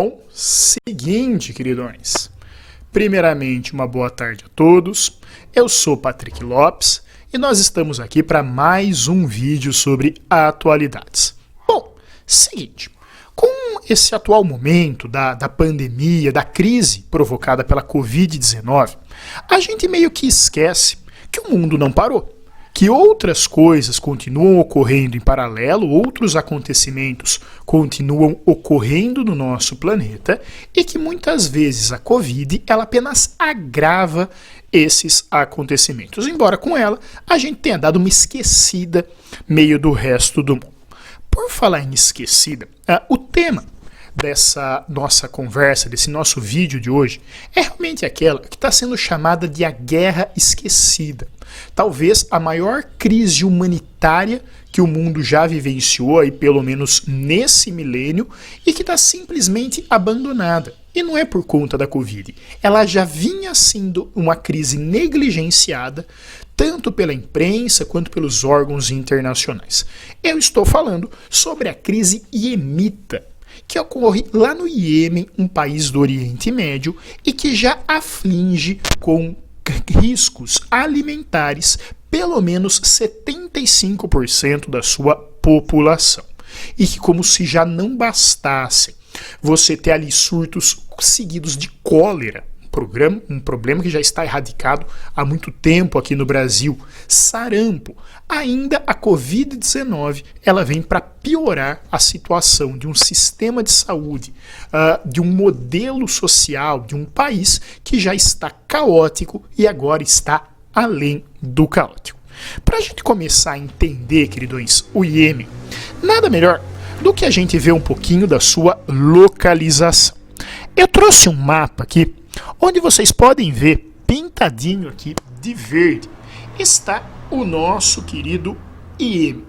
Bom, seguinte, queridões. Primeiramente, uma boa tarde a todos. Eu sou Patrick Lopes e nós estamos aqui para mais um vídeo sobre atualidades. Bom, seguinte. Com esse atual momento da pandemia, da crise provocada pela Covid-19, a gente meio que esquece que o mundo não parou. Que outras coisas continuam ocorrendo em paralelo, outros acontecimentos continuam ocorrendo no nosso planeta e que muitas vezes a Covid ela apenas agrava esses acontecimentos, embora com ela a gente tenha dado uma esquecida meio do resto do mundo. Por falar em esquecida, o tema dessa nossa conversa, desse nosso vídeo de hoje, é realmente aquela que está sendo chamada de a Guerra Esquecida. Talvez a maior crise humanitária que o mundo já vivenciou, aí, pelo menos nesse milênio, e que está simplesmente abandonada. E não é por conta da Covid. Ela já vinha sendo uma crise negligenciada, tanto pela imprensa quanto pelos órgãos internacionais. Eu estou falando sobre a crise iemita, que ocorre lá no Iêmen, um país do Oriente Médio, e que já aflige com riscos alimentares pelo menos 75% da sua população. E que, como se já não bastasse você ter ali surtos seguidos de cólera, um problema que já está erradicado há muito tempo aqui no Brasil, sarampo, ainda a Covid-19 ela vem para piorar a situação de um sistema de saúde, de um modelo social, de um país que já está caótico e agora está além do caótico. Para a gente começar a entender, queridões, o Iêmen, nada melhor do que a gente ver um pouquinho da sua localização. Eu trouxe um mapa aqui, onde vocês podem ver, pintadinho aqui de verde, está o nosso querido Iêmen.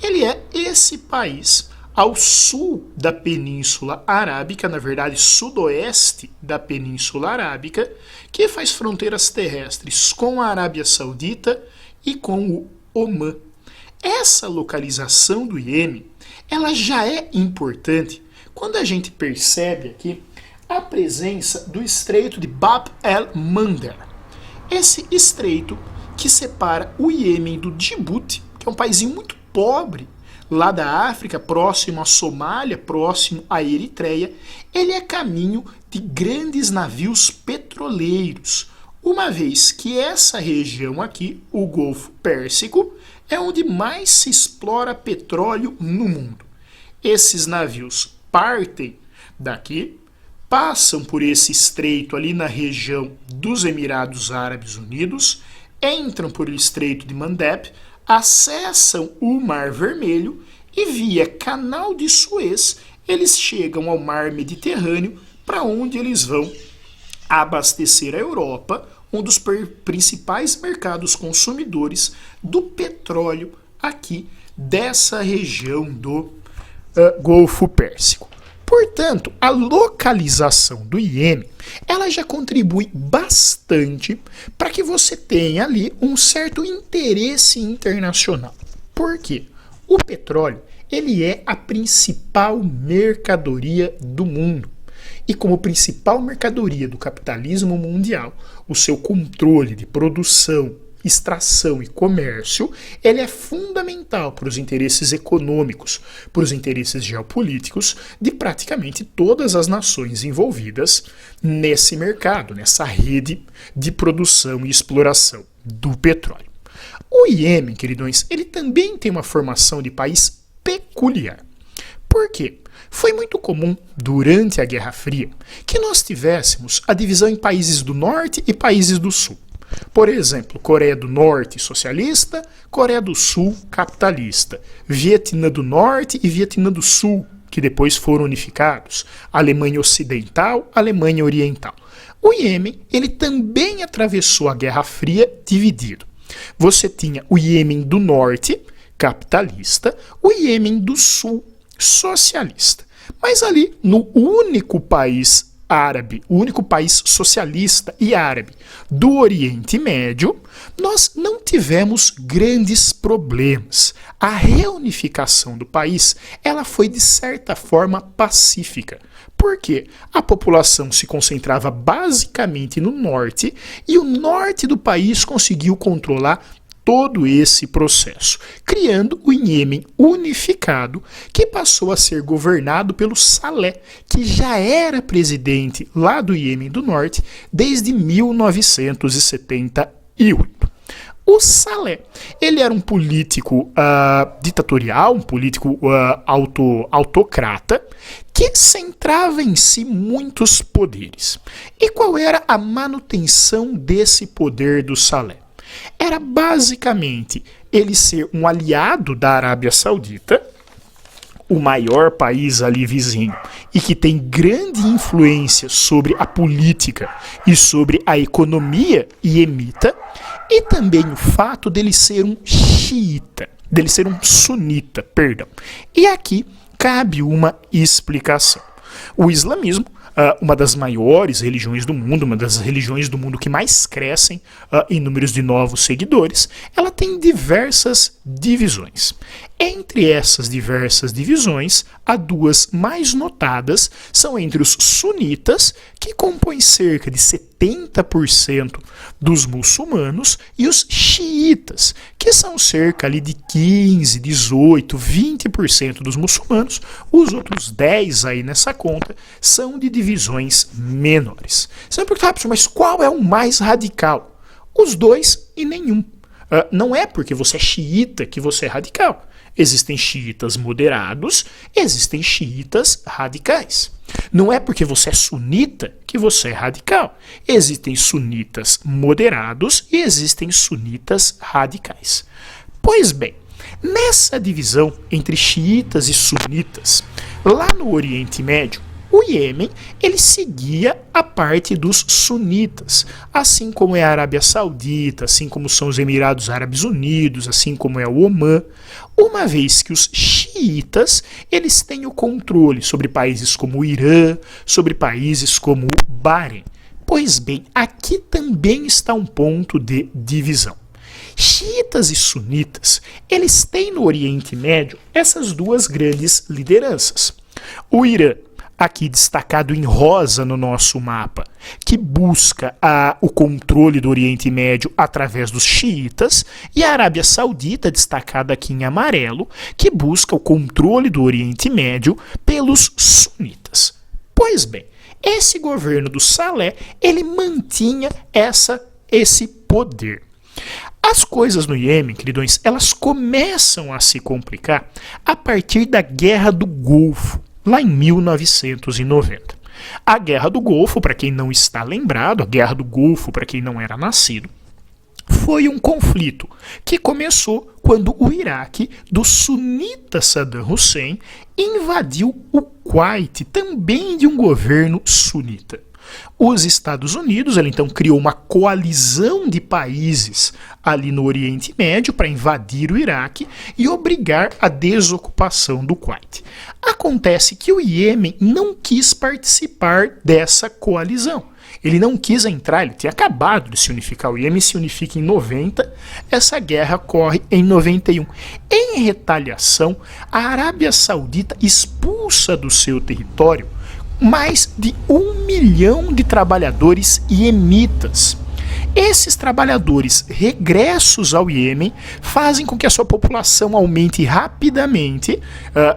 Ele é esse país ao sul da Península Arábica, na verdade sudoeste da Península Arábica, que faz fronteiras terrestres com a Arábia Saudita e com o Omã. Essa localização do Iêmen, ela já é importante quando a gente percebe aqui a presença do estreito de Bab el-Mandeb. Esse estreito que separa o Iêmen do Djibouti, que é um país muito pobre, lá da África, próximo à Somália, próximo à Eritreia, ele é caminho de grandes navios petroleiros, uma vez que essa região aqui, o Golfo Pérsico, é onde mais se explora petróleo no mundo. Esses navios partem daqui, passam por esse estreito ali na região dos Emirados Árabes Unidos, entram por o estreito de Mandeb, acessam o Mar Vermelho e via Canal de Suez eles chegam ao Mar Mediterrâneo, para onde eles vão abastecer a Europa, um dos principais mercados consumidores do petróleo aqui dessa região do Golfo Pérsico. Portanto, a localização do Iêmen, ela já contribui bastante para que você tenha ali um certo interesse internacional. Por quê? O petróleo, ele é a principal mercadoria do mundo. E como principal mercadoria do capitalismo mundial, o seu controle de produção, extração e comércio, ele é fundamental para os interesses econômicos, para os interesses geopolíticos de praticamente todas as nações envolvidas nesse mercado, nessa rede de produção e exploração do petróleo. O Iêmen, queridões, ele também tem uma formação de país peculiar. Por quê? Foi muito comum, durante a Guerra Fria, que nós tivéssemos a divisão em países do Norte e países do Sul. Por exemplo, Coreia do Norte socialista, Coreia do Sul capitalista, Vietnã do Norte e Vietnã do Sul, que depois foram unificados, Alemanha Ocidental, Alemanha Oriental. O Iêmen, ele também atravessou a Guerra Fria dividido. Você tinha o Iêmen do Norte, capitalista, o Iêmen do Sul, socialista. Mas ali, no único país árabe, o único país socialista e árabe do Oriente Médio, nós não tivemos grandes problemas. A reunificação do país, ela foi de certa forma pacífica. Por quê? A população se concentrava basicamente no norte e o norte do país conseguiu controlar todo esse processo, criando o Iêmen unificado, que passou a ser governado pelo Saleh, que já era presidente lá do Iêmen do Norte desde 1978. O Saleh, ele era um político ditatorial, um político autocrata, que centrava em si muitos poderes. E qual era a manutenção desse poder do Saleh? Era basicamente ele ser um aliado da Arábia Saudita, o maior país ali vizinho, e que tem grande influência sobre a política e sobre a economia iemita, e também o fato dele ser um xiita, dele ser um sunita, perdão. E aqui cabe uma explicação. O islamismo, uma das maiores religiões do mundo, uma das religiões do mundo que mais crescem em números de novos seguidores, ela tem diversas divisões. Entre essas diversas divisões, há duas mais notadas, são entre os sunitas, que compõem cerca de 70% dos muçulmanos, e os xiitas, que são cerca ali de 15, 18, 20% dos muçulmanos. Os outros 10 aí nessa conta são de divisões menores. Você vai perguntar, mas qual é o mais radical? Os dois e nenhum. Não é porque você é xiita que você é radical. Existem xiitas moderados, existem xiitas radicais. Não é porque você é sunita que você é radical. Existem sunitas moderados e existem sunitas radicais. Pois bem, nessa divisão entre xiitas e sunitas, lá no Oriente Médio, o Iêmen, ele seguia a parte dos sunitas, assim como é a Arábia Saudita, assim como são os Emirados Árabes Unidos, assim como é o Omã, uma vez que os xiitas, eles têm o controle sobre países como o Irã, sobre países como o Bahrein. Pois bem, aqui também está um ponto de divisão. Xiitas e sunitas, eles têm no Oriente Médio essas duas grandes lideranças. O Irã, aqui destacado em rosa no nosso mapa, que busca o controle do Oriente Médio através dos xiitas, e a Arábia Saudita, destacada aqui em amarelo, que busca o controle do Oriente Médio pelos sunitas. Pois bem, esse governo do Saleh, ele mantinha esse poder. As coisas no Iêmen, queridões, elas começam a se complicar a partir da Guerra do Golfo, lá em 1990. A Guerra do Golfo, para quem não está lembrado, a Guerra do Golfo, para quem não era nascido, foi um conflito que começou quando o Iraque, do sunita Saddam Hussein, invadiu o Kuwait, também de um governo sunita. Os Estados Unidos, ele então criou uma coalizão de países ali no Oriente Médio para invadir o Iraque e obrigar a desocupação do Kuwait. Acontece que o Iêmen não quis participar dessa coalizão. Ele não quis entrar, ele tinha acabado de se unificar. O Iêmen se unifica em 90, essa guerra ocorre em 91. Em retaliação, a Arábia Saudita expulsa do seu território mais de 1 milhão de trabalhadores iemitas. Esses trabalhadores regressos ao Iêmen fazem com que a sua população aumente rapidamente,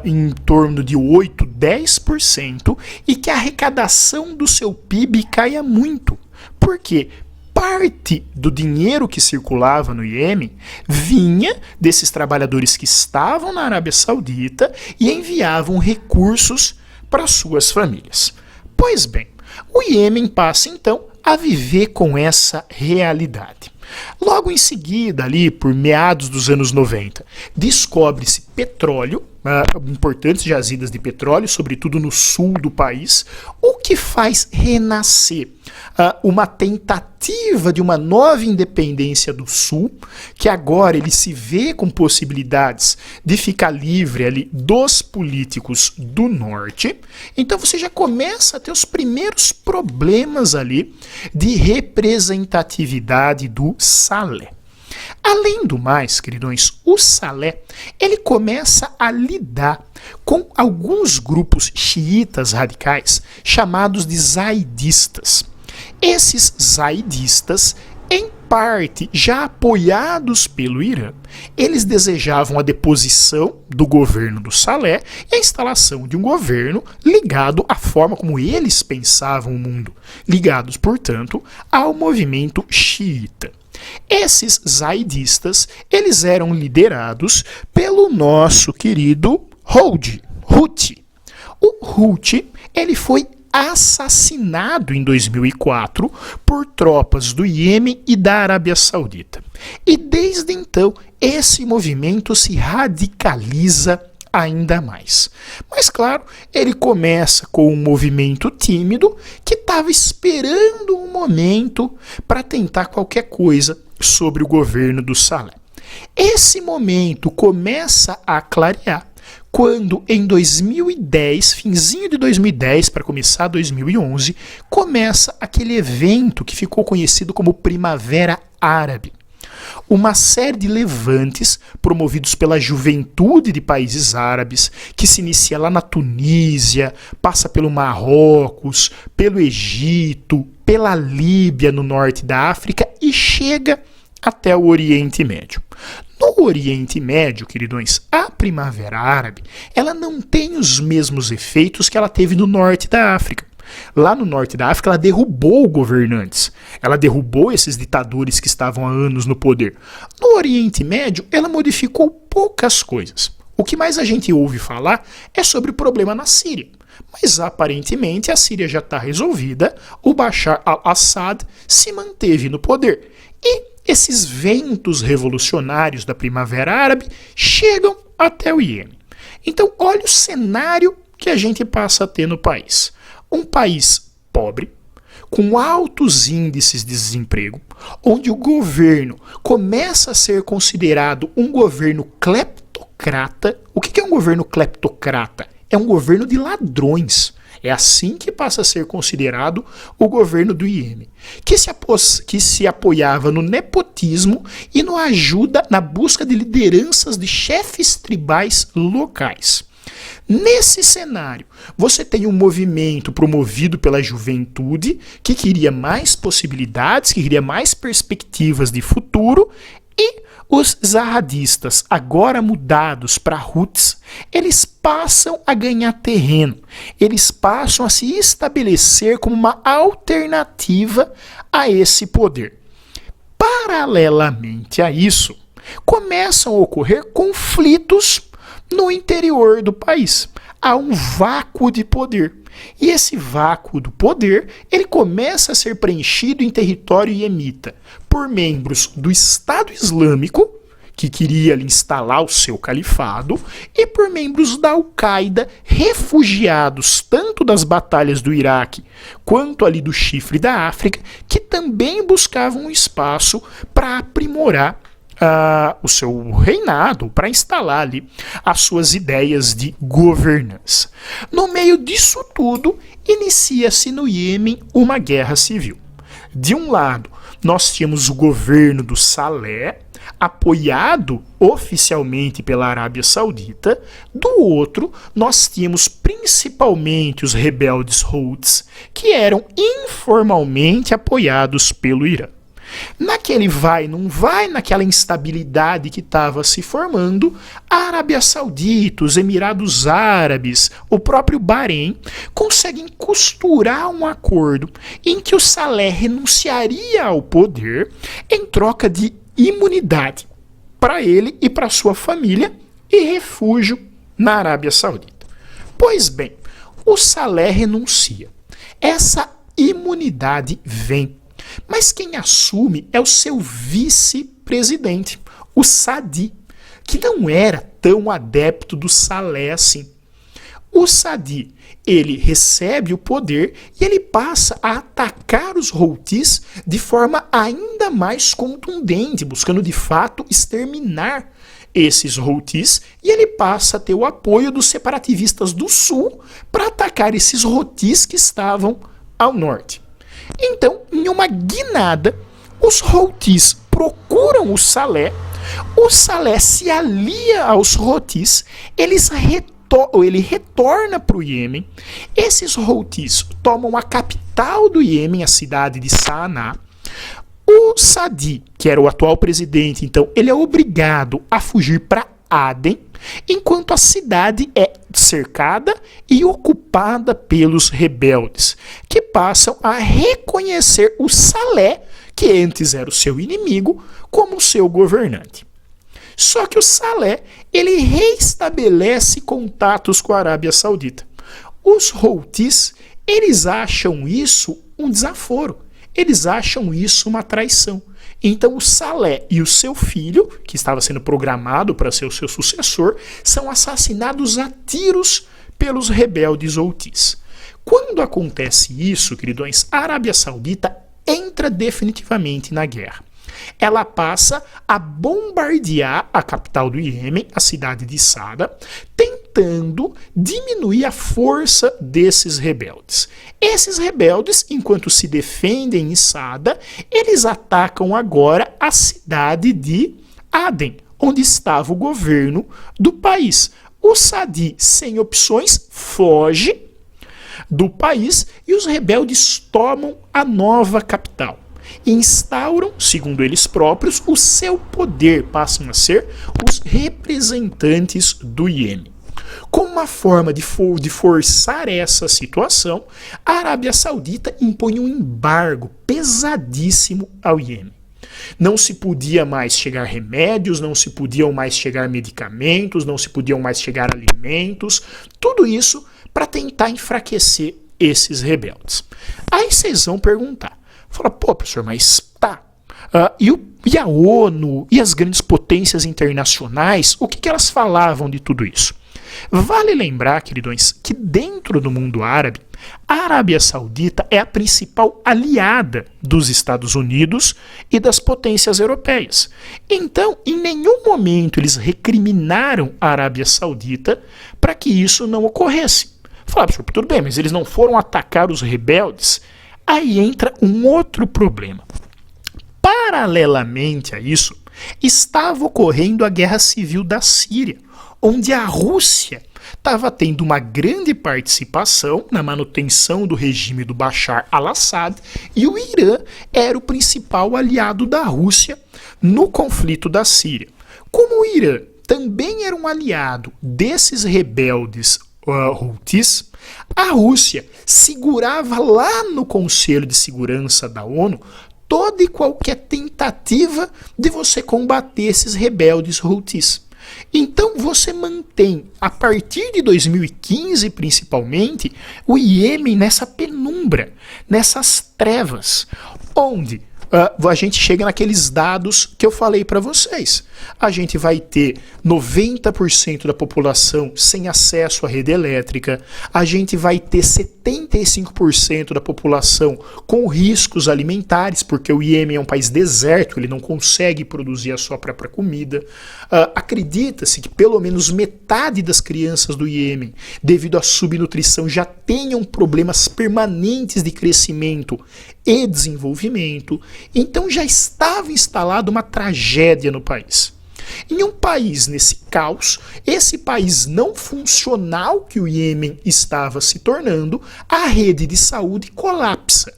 em torno de 8, 10%, e que a arrecadação do seu PIB caia muito. Por quê? Parte do dinheiro que circulava no Iêmen vinha desses trabalhadores que estavam na Arábia Saudita e enviavam recursos para suas famílias. Pois bem, o Iêmen passa então a viver com essa realidade. Logo em seguida, ali por meados dos anos 90, descobre-se petróleo, importantes jazidas de petróleo, sobretudo no sul do país, o que faz renascer uma tentativa de uma nova independência do sul, que agora ele se vê com possibilidades de ficar livre ali dos políticos do norte. Então você já começa a ter os primeiros problemas ali de representatividade do Salé. Além do mais, queridões, o Salé, ele começa a lidar com alguns grupos xiitas radicais chamados de zaidistas. Esses zaidistas, em parte já apoiados pelo Irã, eles desejavam a deposição do governo do Salé e a instalação de um governo ligado à forma como eles pensavam o mundo, ligados, portanto, ao movimento xiita. Esses zaidistas, eles eram liderados pelo nosso querido Houthi. O Houthi, ele foi assassinado em 2004 por tropas do Iêmen e da Arábia Saudita. E desde então, esse movimento se radicaliza ainda mais. Mas claro, ele começa com um movimento tímido que estava esperando um momento para tentar qualquer coisa sobre o governo do Salé. Esse momento começa a clarear quando em 2010, finzinho de 2010 para começar 2011, começa aquele evento que ficou conhecido como Primavera Árabe. Uma série de levantes promovidos pela juventude de países árabes, que se inicia lá na Tunísia, passa pelo Marrocos, pelo Egito, pela Líbia no norte da África e chega até o Oriente Médio. No Oriente Médio, queridões, a Primavera Árabe, ela não tem os mesmos efeitos que ela teve no norte da África. Lá no norte da África, ela derrubou governantes. Ela derrubou esses ditadores que estavam há anos no poder. No Oriente Médio, ela modificou poucas coisas. O que mais a gente ouve falar é sobre o problema na Síria. Mas aparentemente a Síria já está resolvida, o Bashar al-Assad se manteve no poder. E esses ventos revolucionários da Primavera Árabe chegam até o Iêmen. Então, olha o cenário que a gente passa a ter no país. Um país pobre, com altos índices de desemprego, onde o governo começa a ser considerado um governo cleptocrata. O que é um governo cleptocrata? É um governo de ladrões. É assim que passa a ser considerado o governo do Iêmen, que se apoiava no nepotismo e na busca de lideranças de chefes tribais locais. Nesse cenário, você tem um movimento promovido pela juventude que queria mais possibilidades, que queria mais perspectivas de futuro, e os zahadistas, agora mudados para Houthis, eles passam a ganhar terreno, eles passam a se estabelecer como uma alternativa a esse poder. Paralelamente a isso, começam a ocorrer conflitos no interior do país. Há um vácuo de poder. E esse vácuo do poder, ele começa a ser preenchido em território iemita por membros do Estado Islâmico, que queria ali instalar o seu califado, e por membros da Al-Qaeda, refugiados tanto das batalhas do Iraque quanto ali do Chifre da África, que também buscavam um espaço para aprimorar o seu reinado, para instalar ali as suas ideias de governança. No meio disso tudo, inicia-se no Iêmen uma guerra civil. De um lado, nós tínhamos o governo do Salé, apoiado oficialmente pela Arábia Saudita. Do outro, nós tínhamos principalmente os rebeldes Houthis, que eram informalmente apoiados pelo Irã. Naquele vai, não vai, naquela instabilidade que estava se formando, a Arábia Saudita, os Emirados Árabes, o próprio Bahrein, conseguem costurar um acordo em que o Salé renunciaria ao poder em troca de imunidade para ele e para sua família e refúgio na Arábia Saudita. Pois bem, o Salé renuncia. Essa imunidade vem. Mas quem assume é o seu vice-presidente, o Sadi, que não era tão adepto do Saleh assim. O Saadi, ele recebe o poder e ele passa a atacar os Houthis de forma ainda mais contundente, buscando de fato exterminar esses Houthis, e ele passa a ter o apoio dos separativistas do sul para atacar esses Houthis que estavam ao norte. Então, em uma guinada, os Houthis procuram o Saleh se alia aos Houthis, ele retorna para o Iêmen, esses Houthis tomam a capital do Iêmen, a cidade de Sa'aná. O Saadi, que era o atual presidente, então, ele é obrigado a fugir para Aden, enquanto a cidade é cercada e ocupada pelos rebeldes, que passam a reconhecer o Saleh, que antes era o seu inimigo, como seu governante. Só que o Saleh, ele reestabelece contatos com a Arábia Saudita. Os Houthis, eles acham isso um desaforo. Eles acham isso uma traição. Então o Saleh e o seu filho, que estava sendo programado para ser o seu sucessor, são assassinados a tiros pelos rebeldes Houthis. Quando acontece isso, queridões, a Arábia Saudita entra definitivamente na guerra. Ela passa a bombardear a capital do Iêmen, a cidade de Sada, tentando diminuir a força desses rebeldes. Esses rebeldes, enquanto se defendem em Sada, eles atacam agora a cidade de Aden, onde estava o governo do país. O Saadi, sem opções, foge do país e os rebeldes tomam a nova capital. Instauram, segundo eles próprios, o seu poder, passam a ser os representantes do Iêmen. Como uma forma de forçar essa situação, a Arábia Saudita impõe um embargo pesadíssimo ao Iêmen. Não se podia mais chegar remédios, não se podiam mais chegar medicamentos, não se podiam mais chegar alimentos, tudo isso para tentar enfraquecer esses rebeldes. Aí vocês vão perguntar, fala, pô, professor, mas tá, e a ONU e as grandes potências internacionais, o que elas falavam de tudo isso? Vale lembrar, queridões, que dentro do mundo árabe, a Arábia Saudita é a principal aliada dos Estados Unidos e das potências europeias. Então, em nenhum momento eles recriminaram a Arábia Saudita para que isso não ocorresse. Falaram, professor, tudo bem, mas eles não foram atacar os rebeldes? Aí entra um outro problema. Paralelamente a isso, estava ocorrendo a Guerra Civil da Síria, onde a Rússia estava tendo uma grande participação na manutenção do regime do Bashar al-Assad e o Irã era o principal aliado da Rússia no conflito da Síria. Como o Irã também era um aliado desses rebeldes Houthis, a Rússia segurava lá no Conselho de Segurança da ONU toda e qualquer tentativa de você combater esses rebeldes Houthis. Então você mantém, a partir de 2015 principalmente, o Iêmen nessa penumbra, nessas trevas, onde a gente chega naqueles dados que eu falei para vocês. A gente vai ter 90% da população sem acesso à rede elétrica, a gente vai ter 75% da população com riscos alimentares, porque o Iêmen é um país deserto, ele não consegue produzir a sua própria comida. Acredita-se que pelo menos metade das crianças do Iêmen, devido à subnutrição, já tenham problemas permanentes de crescimento e desenvolvimento. Então já estava instalada uma tragédia no país. Em um país nesse caos, esse país não funcional que o Iêmen estava se tornando, a rede de saúde colapsa.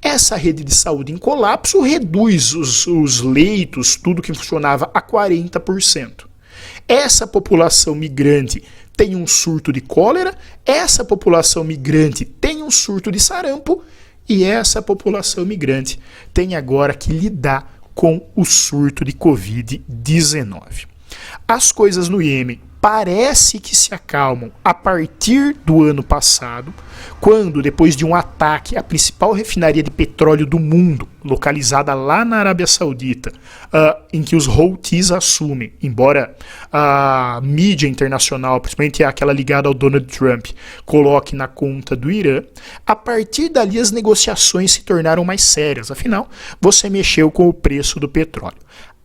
Essa rede de saúde em colapso reduz os leitos, tudo que funcionava, a 40%. Essa população migrante tem um surto de cólera, essa população migrante tem um surto de sarampo, e essa população migrante tem agora que lidar com o surto de Covid-19. As coisas no Iêmen parece que se acalmam a partir do ano passado, quando, depois de um ataque à principal refinaria de petróleo do mundo, localizada lá na Arábia Saudita, em que os Houthis assumem, embora a mídia internacional, principalmente aquela ligada ao Donald Trump, coloque na conta do Irã, a partir dali as negociações se tornaram mais sérias, afinal, você mexeu com o preço do petróleo.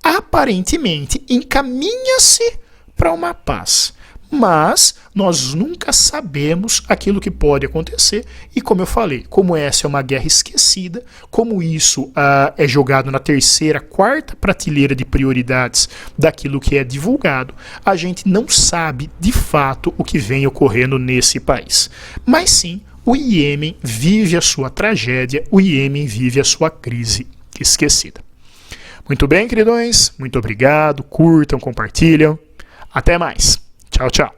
Aparentemente, encaminha-se para uma paz. Mas nós nunca sabemos aquilo que pode acontecer e, como eu falei, como essa é uma guerra esquecida, como isso é jogado na terceira, quarta prateleira de prioridades daquilo que é divulgado, a gente não sabe de fato o que vem ocorrendo nesse país. Mas sim, o Iêmen vive a sua tragédia, o Iêmen vive a sua crise esquecida. Muito bem, queridões, muito obrigado, curtam, compartilham. Até mais. Tchau, tchau.